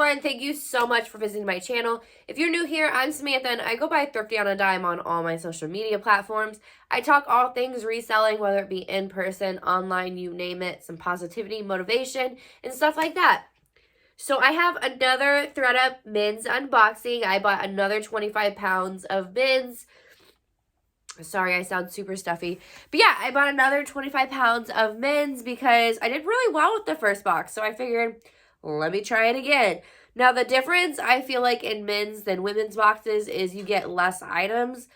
everyone, thank you so much for visiting my channel. If you're new here, I'm Samantha and I go by Thrifty on a Dime on all my social media platforms. I talk all things reselling, whether it be in person, online, you name it, some positivity, motivation, and stuff like that. So I have another thredup men's unboxing. I bought another 25 pounds of men's. Sorry, I sound super stuffy. But yeah, I bought another 25 pounds of men's because I did really well with the first box. So I figured, let me try it again. Now, the difference I feel like in men's than women's boxes is you get less items.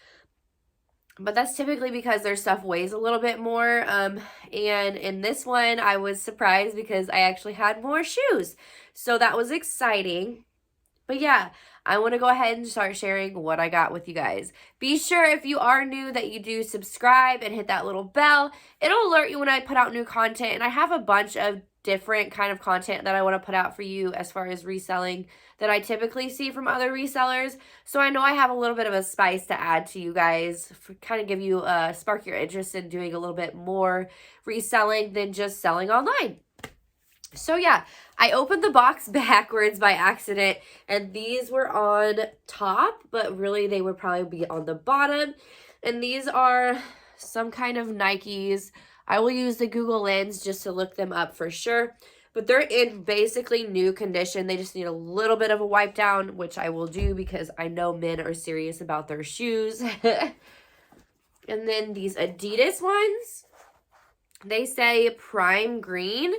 But that's typically because their stuff weighs a little bit more. And in this one, I was surprised because I actually had more shoes. So that was exciting. But yeah, I want to go ahead and start sharing what I got with you guys. Be sure if you are new that you do subscribe and hit that little bell. It'll alert you when I put out new content. And I have a bunch of different kind of content that I want to put out for you as far as reselling that I typically see from other resellers. So I know I have a little bit of a spice to add to you guys, for kind of give you spark your interest in doing a little bit more reselling than just selling online. So yeah, I opened the box backwards by accident, and these were on top, but really they would probably be on the bottom. And these are some kind of Nikes. I will use the Google Lens just to look them up for sure. But they're in basically new condition. They just need a little bit of a wipe down, which I will do because I know men are serious about their shoes. And then these Adidas ones, they say prime green.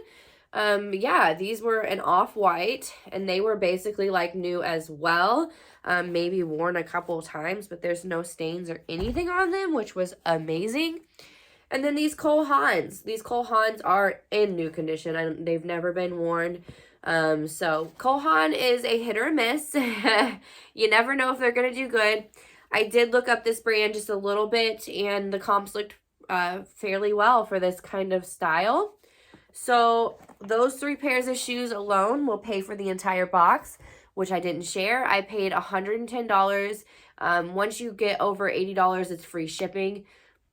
Yeah, these were an off-white, and they were basically like new as well. Maybe worn a couple of times, but there's no stains or anything on them, which was amazing. And then these Cole Haans. These Cole Haans are in new condition. They've never been worn. So Cole Haan is a hit or a miss. You never know if they're going to do good. I did look up this brand just a little bit, and the comps looked fairly well for this kind of style. So those 3 pairs of shoes alone will pay for the entire box, which I didn't share. I paid $110. Once you get over $80, it's free shipping.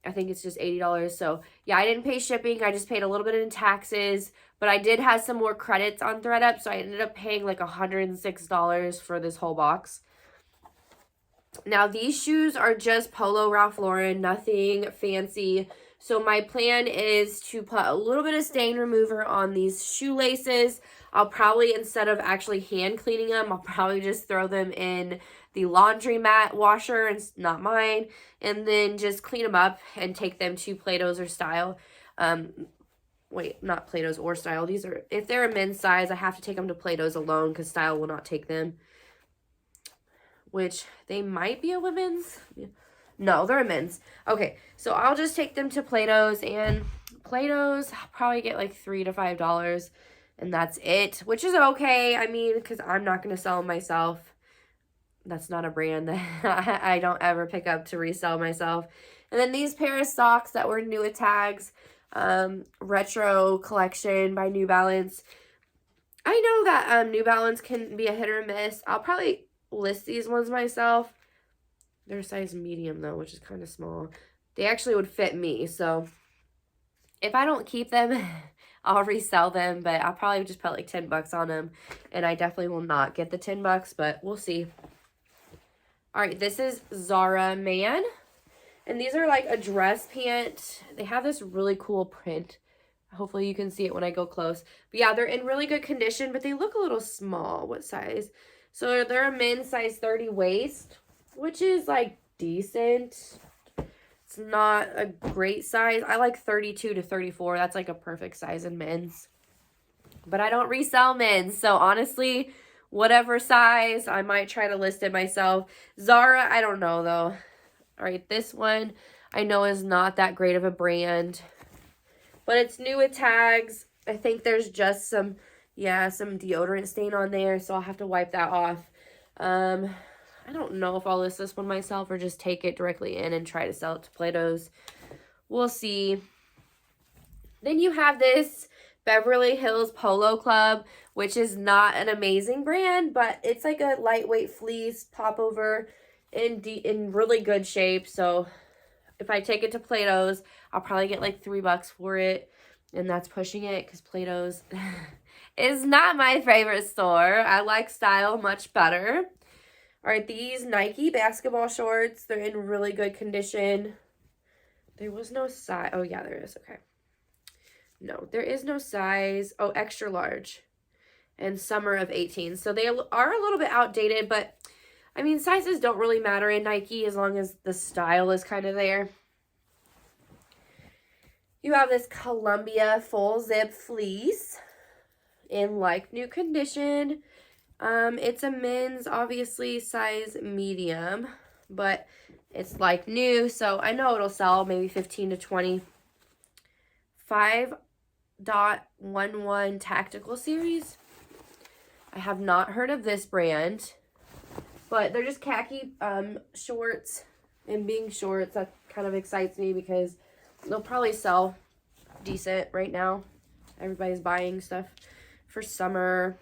I think it's just $80. So yeah, I didn't pay shipping. I just paid a little bit in taxes, but I did have some more credits on thredup, so I ended up paying like $106 for this whole box. Now these shoes are just Polo Ralph Lauren, nothing fancy. So my plan is to put a little bit of stain remover on these shoelaces. I'll probably, instead of actually hand cleaning them, I'll probably just throw them in the laundromat washer, and not mine, and then just clean them up and take them to Plato's or Style. Wait, not Plato's or Style. These are, if they're a men's size, I have to take them to Plato's alone because Style will not take them. Which, they might be a women's. Yeah. No, they're a men's. Okay, so I'll just take them to Plato's, and Plato's I'll probably get like $3 to $5, and that's it, which is okay. I mean, because I'm not going to sell them myself. That's not a brand that I don't ever pick up to resell myself. And then these pair of socks that were new at tags, retro collection by New Balance. I know that New Balance can be a hit or a miss. I'll probably list these ones myself. They're size medium though, which is kind of small. They actually would fit me, so if I don't keep them, I'll resell them, but I'll probably just put like 10 bucks on them, and I definitely will not get the 10 bucks, but we'll see. All right, this is Zara Man, and these are like a dress pant. They have this really cool print. Hopefully you can see it when I go close. But yeah, they're in really good condition, but they look a little small. What size? So they're a men's size 30 waist, which is like decent. It's not a great size. I like 32 to 34. That's like a perfect size in men's. But I don't resell men's, so honestly, whatever size, I might try to list it myself. Zara, I don't know though. All right, this one I know is not that great of a brand, but it's new at tags. I think there's just some deodorant stain on there, so I'll have to wipe that off. I don't know if I'll list this one myself or just take it directly in and try to sell it to Plato's. We'll see. Then you have this Beverly Hills Polo Club, which is not an amazing brand, but it's like a lightweight fleece popover in really good shape. So if I take it to Plato's, I'll probably get like $3 for it, and that's pushing it because Plato's is not my favorite store. I like style much better. All right, these Nike basketball shorts, they're in really good condition. There was no size. Oh, yeah, there is. Okay. No, there is no size. Oh, extra large. And summer of 18. So they are a little bit outdated, but I mean, sizes don't really matter in Nike as long as the style is kind of there. You have this Columbia full zip fleece in like new condition. It's a men's, obviously, size medium, but it's like new, so I know it'll sell maybe 15 to 20. 5.11 Tactical Series. I have not heard of this brand, but they're just khaki shorts, and being shorts, that kind of excites me because they'll probably sell decent right now. Everybody's buying stuff for summer.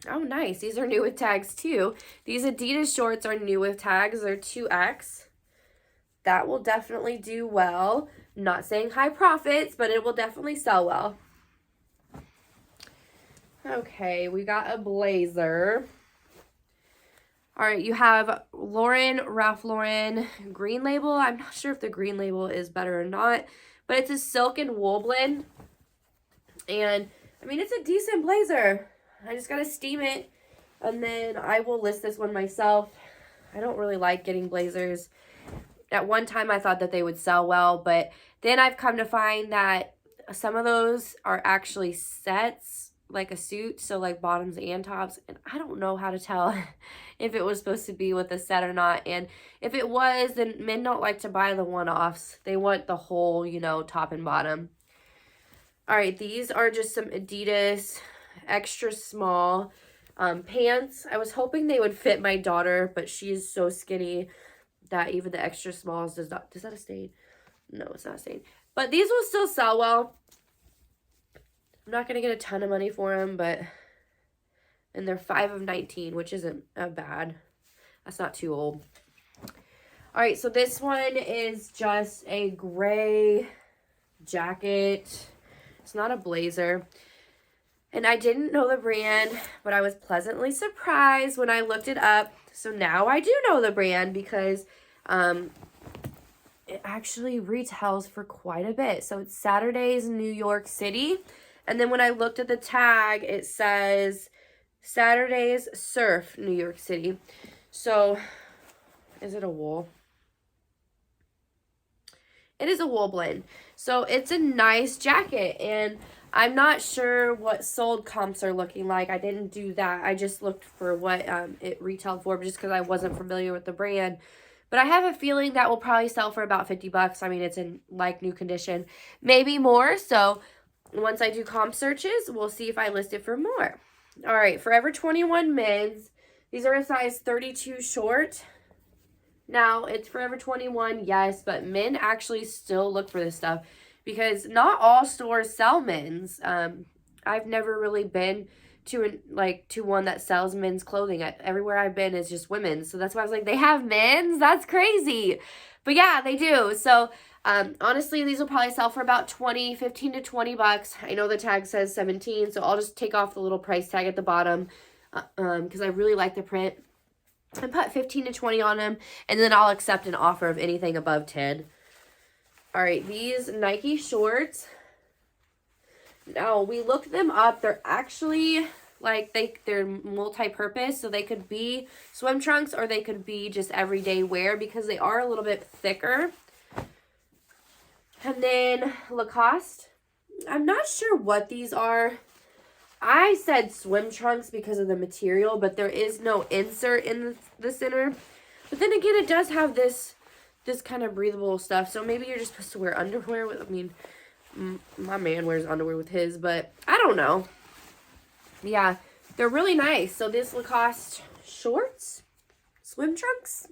Oh, nice. These are new with tags too. These Adidas shorts are new with tags. They're 2X. That will definitely do well. Not saying high profits, but it will definitely sell well. Okay, we got a blazer. All right, you have Ralph Lauren green label. I'm not sure if the green label is better or not, but it's a silk and wool blend. And, I mean, it's a decent blazer. I just got to steam it, and then I will list this one myself. I don't really like getting blazers. At one time, I thought that they would sell well, but then I've come to find that some of those are actually sets, like a suit, so like bottoms and tops, and I don't know how to tell if it was supposed to be with a set or not, and if it was, then men don't like to buy the one-offs. They want the whole, you know, top and bottom. All right, these are just some Adidas extra small pants. I was hoping they would fit my daughter, but she is so skinny that even the extra smalls does that a stain? No, it's not a stain. But these will still sell well. I'm not going to get a ton of money for them, and they're 5 of 19, which isn't bad. That's not too old. All right, so this one is just a gray jacket. It's not a blazer. And I didn't know the brand, but I was pleasantly surprised when I looked it up. So now I do know the brand because it actually retails for quite a bit. So it's Saturday's New York City. And then when I looked at the tag, it says Saturday's Surf New York City. So is it a wool? It is a wool blend. So it's a nice jacket, and I'm not sure what sold comps are looking like. I didn't do that. I just looked for what it retailed for just because I wasn't familiar with the brand. But I have a feeling that will probably sell for about 50 bucks. I mean, it's in like new condition, maybe more. So once I do comp searches, we'll see if I list it for more. All right, Forever 21 men's. These are a size 32 short. Now, it's Forever 21, yes, but men actually still look for this stuff because not all stores sell men's. I've never really been to one that sells men's clothing. Everywhere I've been is just women's. So that's why I was like, they have men's? That's crazy. But yeah, they do. So honestly, these will probably sell for about 15 to 20 bucks. I know the tag says 17, so I'll just take off the little price tag at the bottom because I really like the print. And put 15 to 20 on them, and then I'll accept an offer of anything above 10. All right, these Nike shorts. Now, we looked them up. They're actually, like, they're multi-purpose, so they could be swim trunks or they could be just everyday wear because they are a little bit thicker. And then Lacoste. I'm not sure what these are. I said swim trunks because of the material, but there is no insert in the center. But then again, it does have this kind of breathable stuff. So maybe you're just supposed to wear underwear with, I mean, my man wears underwear with his, but I don't know. Yeah, they're really nice. So this Lacoste shorts, swim trunks.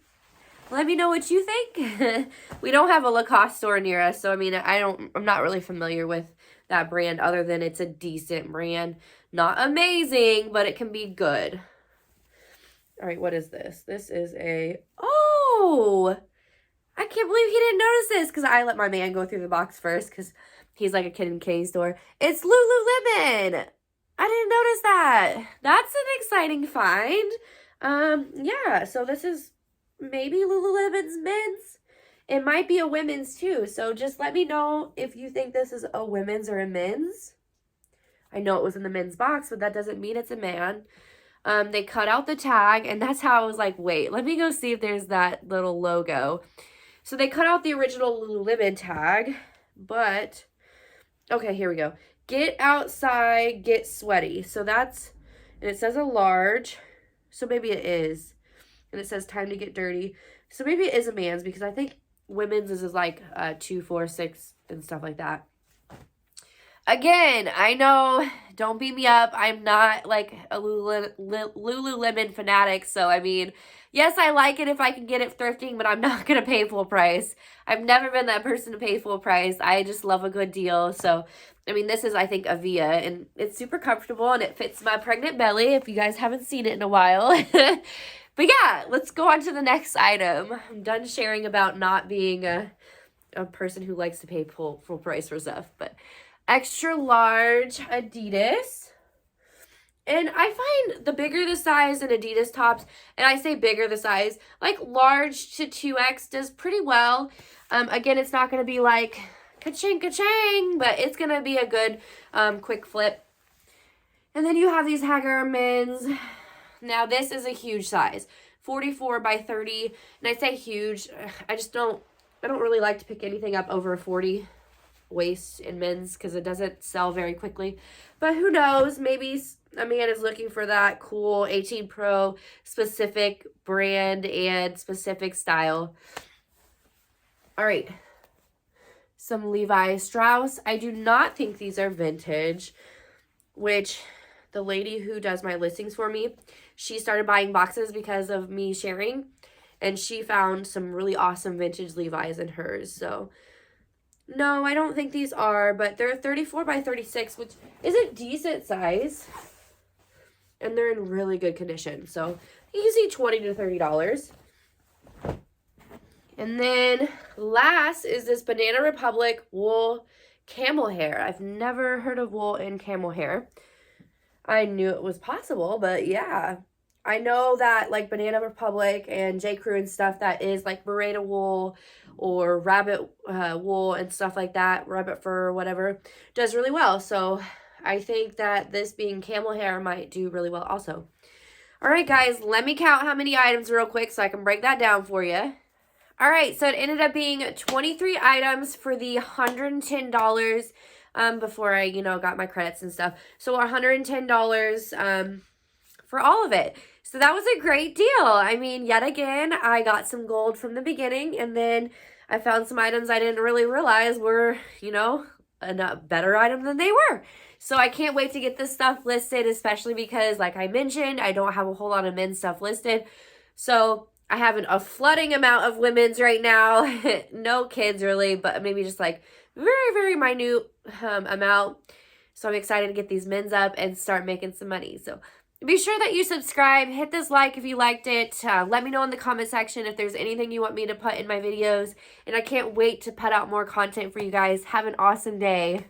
Let me know what you think. We don't have a Lacoste store near us, so I mean, I'm not really familiar with that brand other than it's a decent brand. Not amazing, but it can be good. All right, what is this? This is oh, I can't believe he didn't notice this because I let my man go through the box first because he's like a kid in a candy store. It's Lululemon. I didn't notice that. That's an exciting find. Yeah, so this is maybe Lululemon's men's. It might be a women's too. So just let me know if you think this is a women's or a men's. I know it was in the men's box, but that doesn't mean it's a man. They cut out the tag, and that's how I was like, wait, let me go see if there's that little logo. So they cut out the original Lululemon tag, but, okay, here we go. Get outside, get sweaty. So that's, and it says a large, so maybe it is. And it says time to get dirty. So maybe it is a man's, because I think women's is like 2, 4, 6 and stuff like that. Again, I know, don't beat me up. I'm not like a Lululemon fanatic. So, I mean, yes, I like it if I can get it thrifting, but I'm not going to pay full price. I've never been that person to pay full price. I just love a good deal. So, I mean, this is, I think, a Via, and it's super comfortable, and it fits my pregnant belly if you guys haven't seen it in a while. But yeah, let's go on to the next item. I'm done sharing about not being a person who likes to pay full price for stuff, but extra large Adidas. And I find the bigger the size in Adidas tops, and I say bigger the size, like large to 2X does pretty well. Again, it's not going to be like ka-ching, ka-ching, but it's going to be a good quick flip. And then you have these Hagar men's. Now, this is a huge size, 44 by 30. And I say huge, I don't really like to pick anything up over a 40 waist in men's because it doesn't sell very quickly. But who knows, maybe a man is looking for that cool 18 Pro specific brand and specific style. All right, some Levi Strauss. I do not think these are vintage, which the lady who does my listings for me, she started buying boxes because of me sharing, and she found some really awesome vintage Levi's in hers. So no, I don't think these are, but they're 34 by 36, which is a decent size, and they're in really good condition. So easy $20 to $30. And then last is this Banana Republic wool camel hair. I've never heard of wool in camel hair. I knew it was possible, but yeah. I know that like Banana Republic and J. Crew and stuff that is like merino wool or rabbit wool and stuff like that, rabbit fur or whatever, does really well. So I think that this being camel hair might do really well also. All right, guys, let me count how many items real quick so I can break that down for you. All right, so it ended up being 23 items for the $110 before I, got my credits and stuff. So $110 for all of it. So that was a great deal. I mean, yet again, I got some gold from the beginning, and then I found some items I didn't really realize were, a better item than they were. So I can't wait to get this stuff listed, especially because, like I mentioned, I don't have a whole lot of men's stuff listed. So I have a flooding amount of women's right now. No kids really, but maybe just like very, very minute amount. So I'm excited to get these men's up and start making some money. So be sure that you subscribe, hit this like if you liked it. Let me know in the comment section if there's anything you want me to put in my videos. And I can't wait to put out more content for you guys. Have an awesome day.